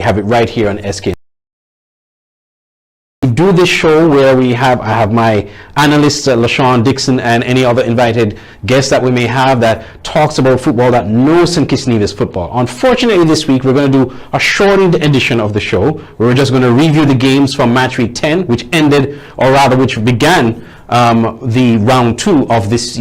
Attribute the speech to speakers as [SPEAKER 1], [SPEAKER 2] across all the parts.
[SPEAKER 1] have it right here on SK. We do this show where I have my analyst LaShawn Dixon and any other invited guests that we may have that talks about football that knows St. Kitts Nevis football. Unfortunately, this week we're going to do a shortened edition of the show where we're just going to review the games from match week 10, which ended, or rather which began the round 2 of this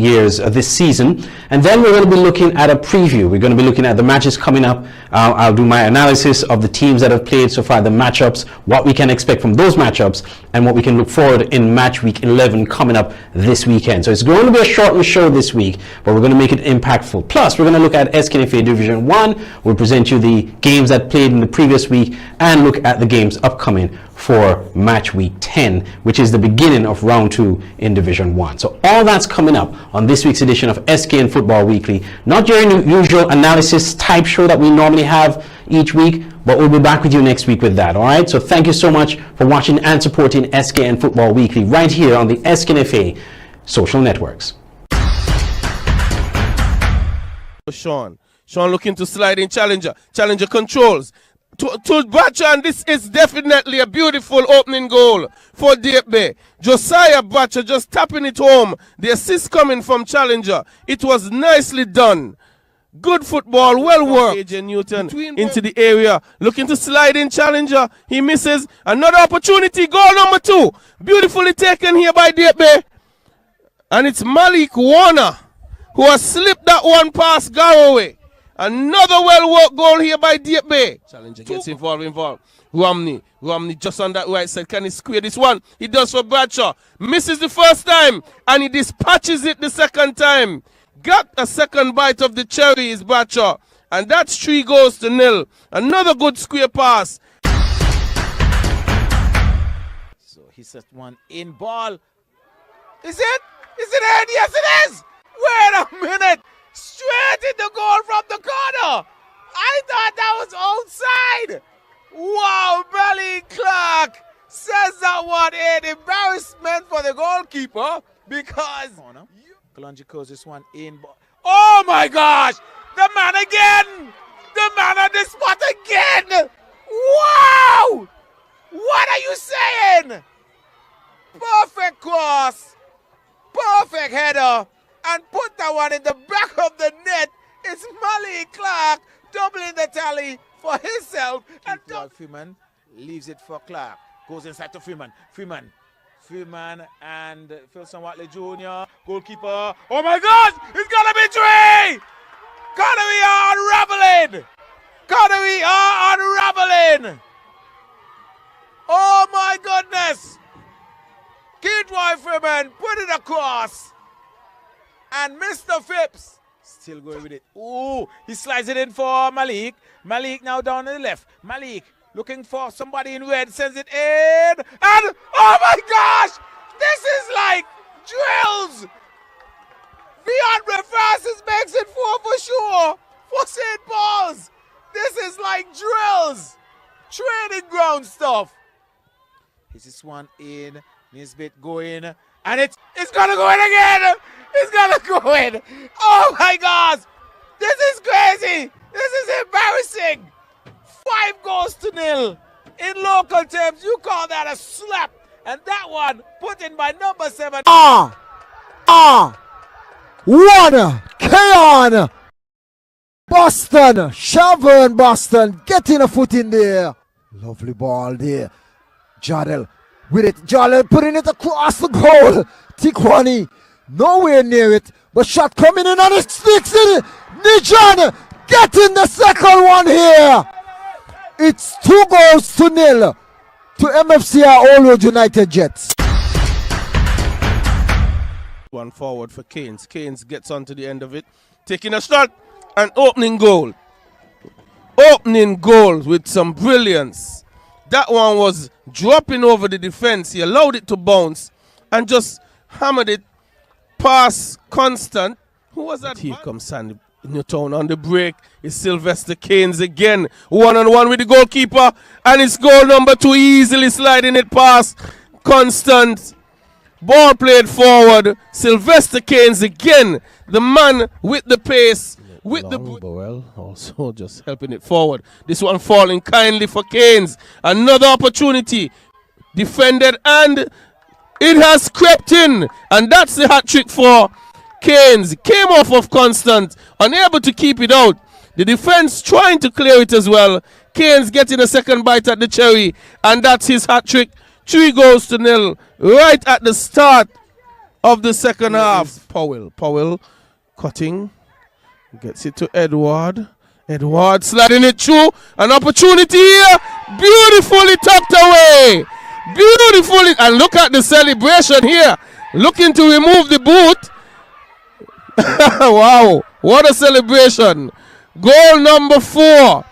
[SPEAKER 1] season, and then we're going to be looking at a preview. We're going to be looking at the matches coming up. I'll do my analysis of the teams that have played so far, the matchups, what we can expect from those matchups, and what we can look forward in match week 11 coming up this weekend. So it's going to be a shortened show this week, but we're going to make it impactful. Plus, we're going to look at SKNFA Division 1. We'll present you the games that played in the previous week and look at the games upcoming for match week 10, which is the beginning of round 2 in Division 1. So all that's coming up on this week's edition of SKN Football Weekly. Not your usual analysis type show that we normally have each week, but we'll be back with you next week with that, all right? So thank you so much for watching and supporting SKN Football Weekly right here on the SKNFA social networks.
[SPEAKER 2] Sean looking to slide in Challenger. Challenger controls. To Batcher, and this is definitely a beautiful opening goal for Dieppe. Josiah Batcher just tapping it home. The assist coming from Challenger. It was nicely done. Good football, well worked. AJ Newton into the area, looking to slide in Challenger. He misses. Another opportunity, goal number 2. Beautifully taken here by Dieppe. And it's Malik Warner who has slipped that one past Garroway. Another well-worked goal here by Dieppe. Challenger gets involved. Romney just on that right side. Can he square this one? He does for Bradshaw. Misses the first time, and he dispatches it the second time. Got a second bite of the cherry is Bradshaw. And that's 3-0. Another good square pass.
[SPEAKER 3] So he set one in ball. Is it? Is it in? Yes, it is! Wait a minute! Straight in the goal from the corner. I thought that was outside. Wow, Belly Clark says that one in. Embarrassment for the goalkeeper because Kalonji calls this one in. Oh my gosh! The man again! The man on the spot again! Wow! What are you saying? Perfect cross. Perfect header. And put that one in the back of the net. It's Malik Clark doubling the tally for himself. And Freeman leaves it for Clark. Goes inside to Freeman. Freeman and Philson Watley Jr. Goalkeeper. Oh my God! It's gonna be 3! Connery are unraveling! Oh my goodness! Kidroy Freeman put it across. And Mr. Phipps still going with it. Ooh, he slides it in for Malik. Malik now down on the left. Malik looking for somebody in red, sends it in. And oh my gosh! This is like drills! DeAndre Francis makes it 4 for sure for St. Paul's. This is like drills. Training ground stuff. This is one in. Nisbet going. And it's gonna go in again! It's gonna go in! Oh my God! This is crazy! This is embarrassing! 5-0. In local terms, you call that a slap. And that one put in by number 7.
[SPEAKER 4] Warner, Keon, Boston, Shavern, Boston, getting a foot in there. Lovely ball there. Jardel with it. Jardel putting it across the goal. Tikwani nowhere near it, but shot coming in and it sticks in. Nijan getting the second one here. It's 2-0 to MFCR All Road United Jets.
[SPEAKER 2] One forward for Keynes. Keynes gets onto the end of it, taking a shot, and opening goal. Opening goal with some brilliance. That one was dropping over the defense. He allowed it to bounce and just hammered it past Constant. Who was that? Here comes Sandy Newtown on the break. It's Sylvester Keynes again. 1-on-1 with the goalkeeper. And it's goal number 2, easily sliding it past Constant. Ball played forward. Sylvester Keynes again. The man with the pace. with the Bowell also just helping it forward. This one falling kindly for Canes. Another opportunity defended and it has crept in, and that's the hat trick for Canes. Came off of Constant, unable to keep it out. The defense trying to clear it as well. Canes getting a second bite at the cherry, and that's his hat trick. 3-0 right at the start of the second half. Powell cutting, gets it to Edward. Edward sliding it through. An opportunity here. Beautifully tucked away. Beautifully. And look at the celebration here. Looking to remove the boot. Wow. What a celebration. Goal number 4.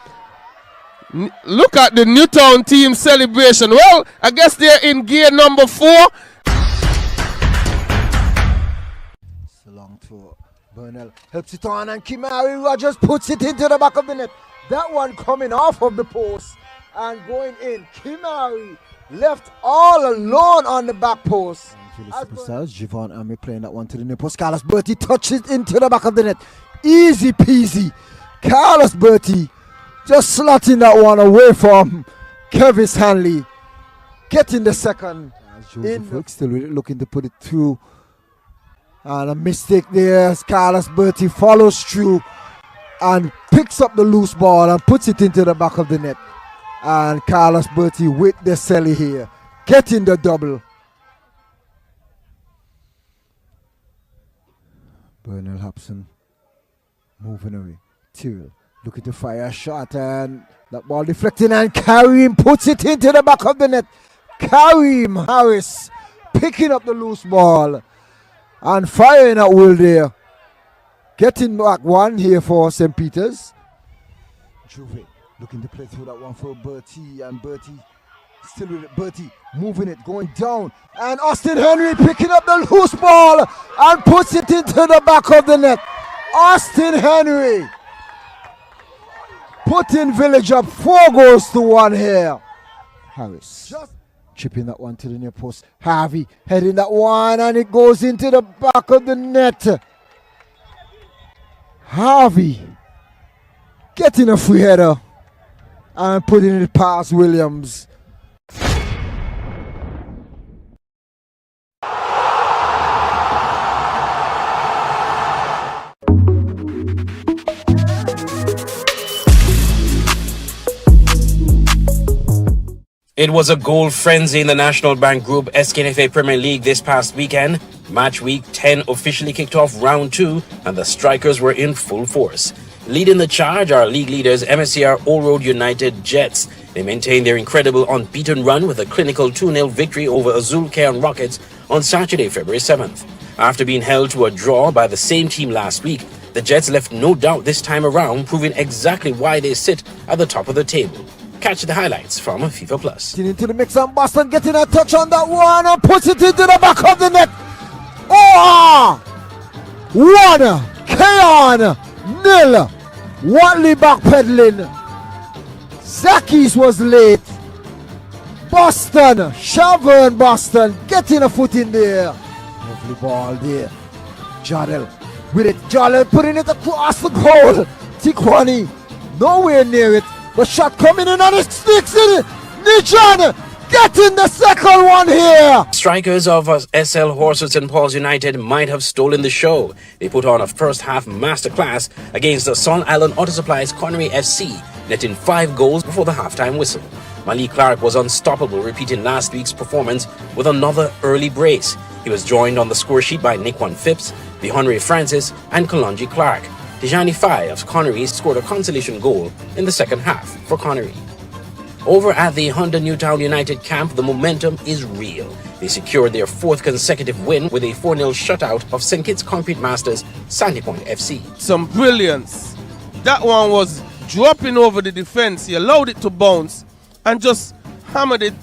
[SPEAKER 2] Look at the Newtown team celebration. Well, I guess they're in gear number 4.
[SPEAKER 4] Long to Burnell, helps it on, and Kimari Rogers puts it into the back of the net. That one coming off of the post and going in. Kimari left all alone on the back post. Superstars, Javon Ami playing that one to the near post. Carlos Bertie touches it into the back of the net. Easy peasy. Carlos Bertie just slotting that one away from Kevis Hanley. Getting the second. Joseph still looking to put it through. And a mistake there as Carlos Bertie follows through and picks up the loose ball and puts it into the back of the net. And Carlos Bertie with the celly here, getting the double. Bernal Hobson moving away. Tyrrell looking to fire a shot, and that ball deflecting, and Kareem puts it into the back of the net. Kareem Harris picking up the loose ball and firing at will there. Getting back one here for St. Peter's. Juve looking to play through that one for Bertie, and Bertie still with it. Bertie moving it, going down, and Austin Henry picking up the loose ball and puts it into the back of the net. Austin Henry putting Village up 4-1 here. Harris chipping that one to the near post. Harvey heading that one, and it goes into the back of the net. Harvey getting a free header and putting it past Williams.
[SPEAKER 5] It was a goal frenzy in the National Bank Group SKNFA Premier League this past weekend. Match week 10 officially kicked off round 2, and the strikers were in full force. Leading the charge are league leaders MSCR Old Road United Jets. They maintained their incredible unbeaten run with a clinical 2-0 victory over Azul Cairn Rockets on Saturday, February 7th. After being held to a draw by the same team last week, the Jets left no doubt this time around, proving exactly why they sit at the top of the table. Catch the highlights from FIFA Plus.
[SPEAKER 4] Into the mix, and Boston getting a touch on that one and puts it into the back of the net. Oh! 1, Keon, 0. Watley backpedaling. Zakis was late. Boston, Shavern Boston getting a foot in there. Lovely ball there. Jardel with it. Jardel putting it across the goal. Tikwani nowhere near it. The shot coming in and it sticks in it. Nijan getting the second one here.
[SPEAKER 5] Strikers of SL Horses St. Paul's United might have stolen the show. They put on a first half masterclass against the Sun Island Auto Supply's Connery FC, netting 5 goals before the halftime whistle. Malik Clark was unstoppable, repeating last week's performance with another early brace. He was joined on the score sheet by Nickwan Phipps, DeHonry Francis, and Kalonji Clark. Tijani Fai of Connery scored a consolation goal in the second half for Connery. Over at the Honda Newtown United camp, the momentum is real. They secured their 4th consecutive win with a 4-0 shutout of St. Kitts Concrete Masters Sandy Point FC.
[SPEAKER 2] Some brilliance. That one was dropping over the defense. He allowed it to bounce and just hammered it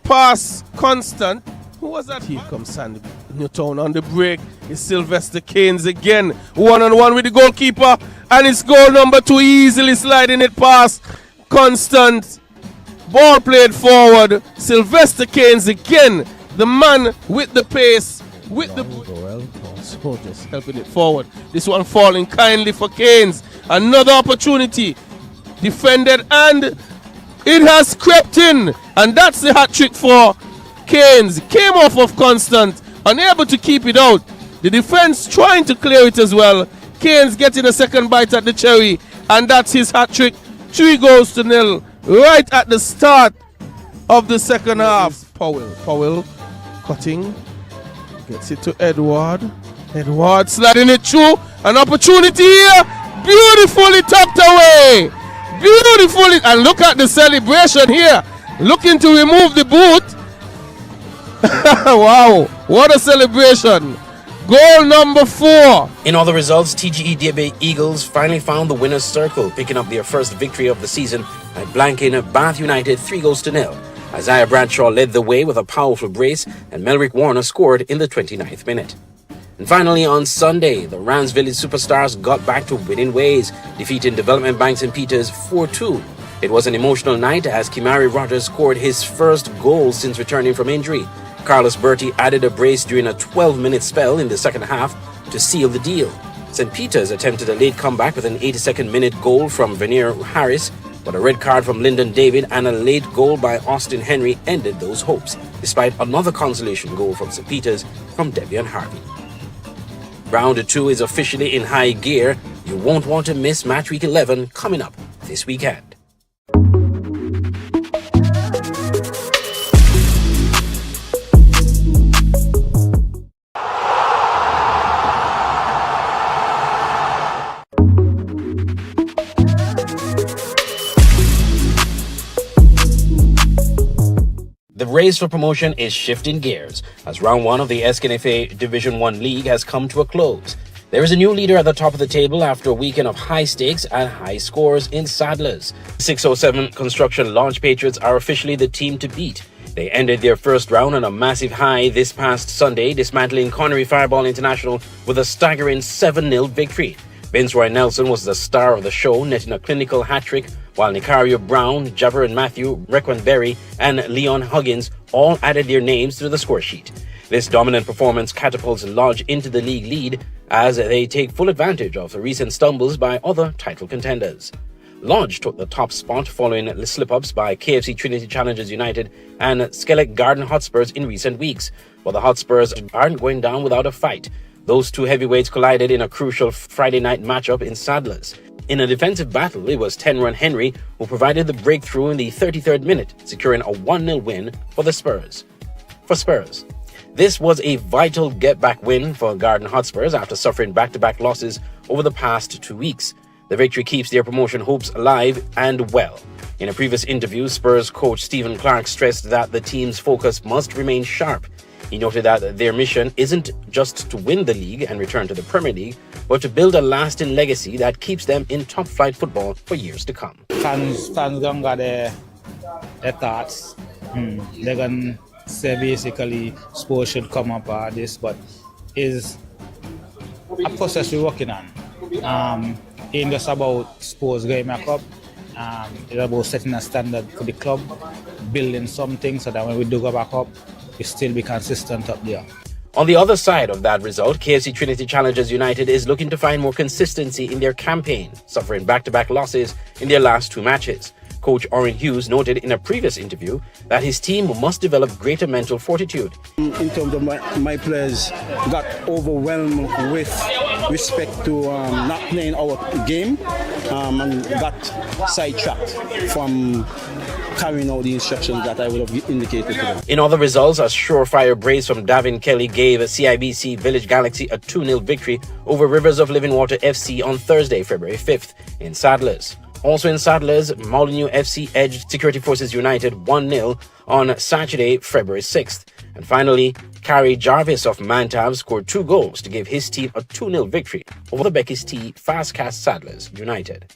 [SPEAKER 2] past Constant. Who was that? Here comes Sandy Newtown on the break. It's Sylvester Canes again. 1-on-1 with the goalkeeper. And it's goal number 2, easily sliding it past Constant. Ball played forward. Sylvester Canes again. The man with the pace. With the
[SPEAKER 3] Bowell also
[SPEAKER 2] Oh, just helping it forward. This one falling kindly for Canes. Another opportunity. Defended and it has crept in. And that's the hat trick for Canes. Came off of Constant. Unable to keep it out. The defense trying to clear it as well. Canes getting a second bite at the cherry. And that's his hat trick. 3-0 right at the start of the second half. Powell cutting. Gets it to Edward. Edward sliding it through. An opportunity here. Beautifully tucked away. Beautifully. And look at the celebration here. Looking to remove the boot. Wow. What a celebration. Goal number 4.
[SPEAKER 5] In other results, TGE Diebe Eagles finally found the winner's circle, picking up their first victory of the season by blanking Bath United 3-0. Isaiah Bradshaw led the way with a powerful brace, and Melrick Warner scored in the 29th minute. And finally, on Sunday, the Rams Village Superstars got back to winning ways, defeating Development Bank St. Peters 4-2. It was an emotional night as Kimari Rogers scored his first goal since returning from injury. Carlos Berti added a brace during a 12-minute spell in the second half to seal the deal. St. Peters attempted a late comeback with an 82nd minute goal from Veneer Harris, but a red card from Lyndon David and a late goal by Austin Henry ended those hopes, despite another consolation goal from St. Peters from Devian Harvey. Round 2 is officially in high gear. You won't want to miss Match Week 11 coming up this weekend. The race for promotion is shifting gears as round 1 of the SKNFA Division 1 League has come to a close. There is a new leader at the top of the table after a weekend of high stakes and high scores in Saddlers. 607 Construction Launch Patriots are officially the team to beat. They ended their first round on a massive high this past Sunday, dismantling Connery Fireball International with a staggering 7-0 victory. Vince Roy Nelson was the star of the show, netting a clinical hat-trick, while Nicario Brown, Javerin Matthew, Requan Berry, and Leon Huggins all added their names to the score sheet. This dominant performance catapults Lodge into the league lead as they take full advantage of the recent stumbles by other title contenders. Lodge took the top spot following slip-ups by KFC Trinity Challengers United and Skellig Garden Hotspurs in recent weeks, but the Hotspurs aren't going down without a fight. Those two heavyweights collided in a crucial Friday night matchup in Saddlers. In a defensive battle, it was 10-run Henry who provided the breakthrough in the 33rd minute, securing a 1-0 win for the Spurs. This was a vital get-back win for Garden Hotspurs after suffering back-to-back losses over the past 2 weeks. The victory keeps their promotion hopes alive and well. In a previous interview, Spurs coach Stephen Clark stressed that the team's focus must remain sharp. He noted that their mission isn't just to win the league and return to the Premier League, but to build a lasting legacy that keeps them in top-flight football for years to come.
[SPEAKER 6] Fans gonna got their thoughts. They're gonna say basically sports should come up or this, but is a process we're working on. Ain't just about sports going back up. It's about setting a standard for the club, building something so that when we do go back up, we still be consistent up there.
[SPEAKER 5] On the other side of that result, KFC Trinity Challengers United is looking to find more consistency in their campaign, suffering back-to-back losses in their last 2 matches. Coach Orrin Hughes noted in a previous interview that his team must develop greater mental fortitude.
[SPEAKER 7] In terms of my players got overwhelmed with respect to not playing our game and got sidetracked from carrying out the instructions that I would have indicated to them.
[SPEAKER 5] In other results, a surefire brace from Davin Kelly gave CIBC Village Galaxy a 2-0 victory over Rivers of Living Water FC on Thursday, February 5th in Saddlers. Also in Saddlers, Molineux FC edged Security Forces United 1-0 on Saturday, February 6th. And finally, Carrie Jarvis of Mantab scored 2 goals to give his team a 2-0 victory over the Becky's T Fastcast Saddlers United.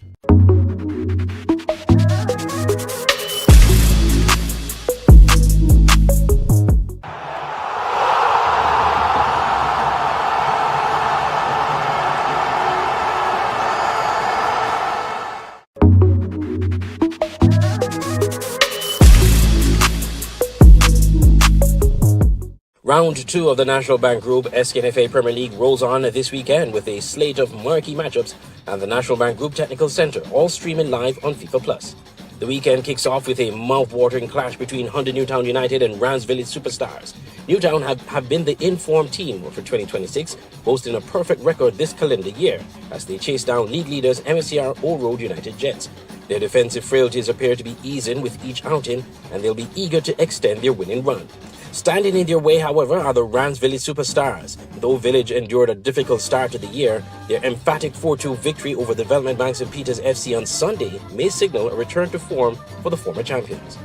[SPEAKER 5] Round 2 of the National Bank Group SKNFA Premier League rolls on this weekend with a slate of marquee matchups at the National Bank Group Technical Centre, all streaming live on FIFA Plus. The weekend kicks off with a mouth-watering clash between Hunter Newtown United and Rams Village Superstars. Newtown have been the informed team for 2026, boasting a perfect record this calendar year as they chase down league leaders MSCR Old Road United Jets. Their defensive frailties appear to be easing with each outing, and they'll be eager to extend their winning run. Standing in their way, however, are the Rams Village Superstars. Though Village endured a difficult start to the year, their emphatic 4-2 victory over Development Bank St. Peters FC on Sunday may signal a return to form for the former champions.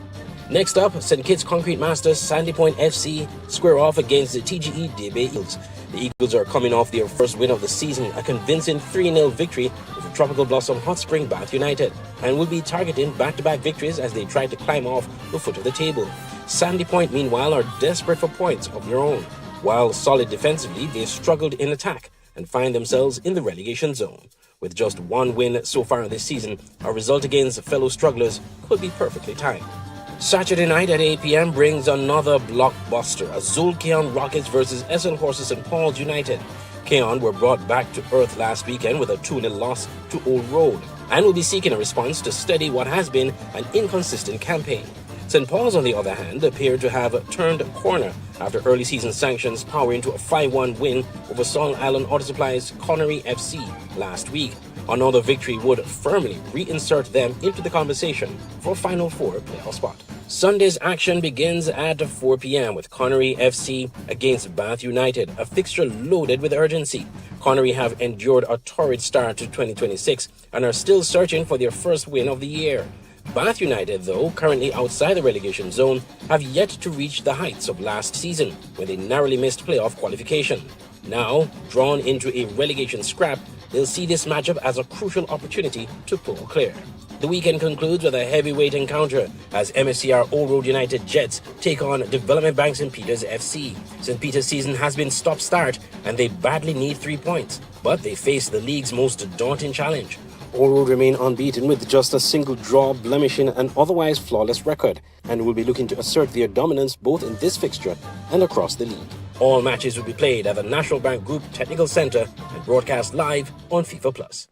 [SPEAKER 5] Next up, St. Kitts Concrete Masters Sandy Point FC square off against the TGE DB Eagles. The Eagles are coming off their first win of the season, a convincing 3-0 victory over Tropical Blossom Hot Spring Bath United, and will be targeting back-to-back victories as they try to climb off the foot of the table. Sandy Point, meanwhile, are desperate for points of their own. While solid defensively, they struggled in attack and find themselves in the relegation zone. With just one win so far this season, a result against fellow strugglers could be perfectly timed. Saturday night at 8 p.m. brings another blockbuster, Azul Keon Rockets versus SL Horses St. Paul's United. Keon were brought back to earth last weekend with a 2-0 loss to Old Road and will be seeking a response to steady what has been an inconsistent campaign. St. Paul's, on the other hand, appeared to have turned a corner after early season sanctions powering to a 5-1 win over Song Island Auto Supply's Connery FC last week. Another victory would firmly reinsert them into the conversation for a Final Four playoff spot. Sunday's action begins at 4 p.m. with Connery FC against Bath United, a fixture loaded with urgency. Connery have endured a torrid start to 2026 and are still searching for their first win of the year. Bath United, though currently outside the relegation zone, have yet to reach the heights of last season when they narrowly missed playoff qualification. Now, drawn into a relegation scrap, they'll see this matchup as a crucial opportunity to pull clear. The weekend concludes with a heavyweight encounter as MSCR Old Road United Jets take on Development Bank St. Peters FC. St. Peters' season has been stop-start and they badly need 3 points, but they face the league's most daunting challenge. Old Road remain unbeaten with just a single draw, blemishing an otherwise flawless record, and will be looking to assert their dominance both in this fixture and across the league. All matches will be played at the National Bank Group Technical Centre and broadcast live on FIFA Plus.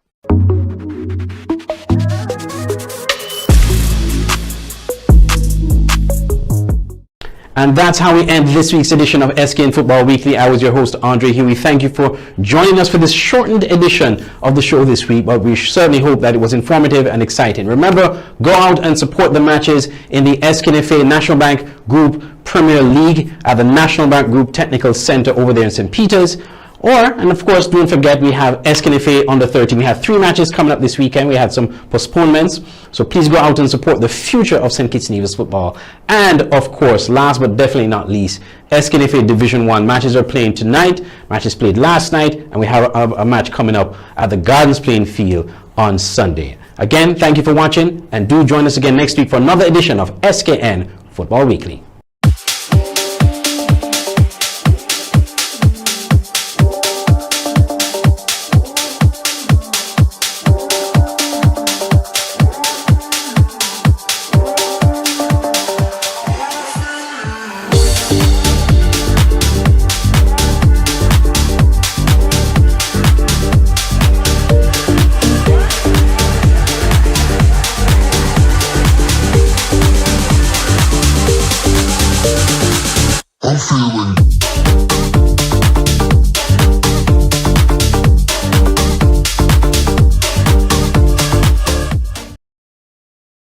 [SPEAKER 1] And that's how we end this week's edition of SKN Football Weekly. I was your host, Andre Huey. Thank you for joining us for this shortened edition of the show this week, but we certainly hope that it was informative and exciting. Remember, go out and support the matches in the SKNFA National Bank Group Premier League at the National Bank Group Technical Centre over there in St. Peters. And of course, don't forget, we have SKNFA under 13. We have 3 matches coming up this weekend. We had some postponements. So please go out and support the future of St. Kitts Nevis football. And of course, last but definitely not least, SKNFA Division 1 matches are playing tonight. Matches played last night. And we have a match coming up at the Gardens Playing Field on Sunday. Again, thank you for watching. And do join us again next week for another edition of SKN Football Weekly.
[SPEAKER 8] I'm feeling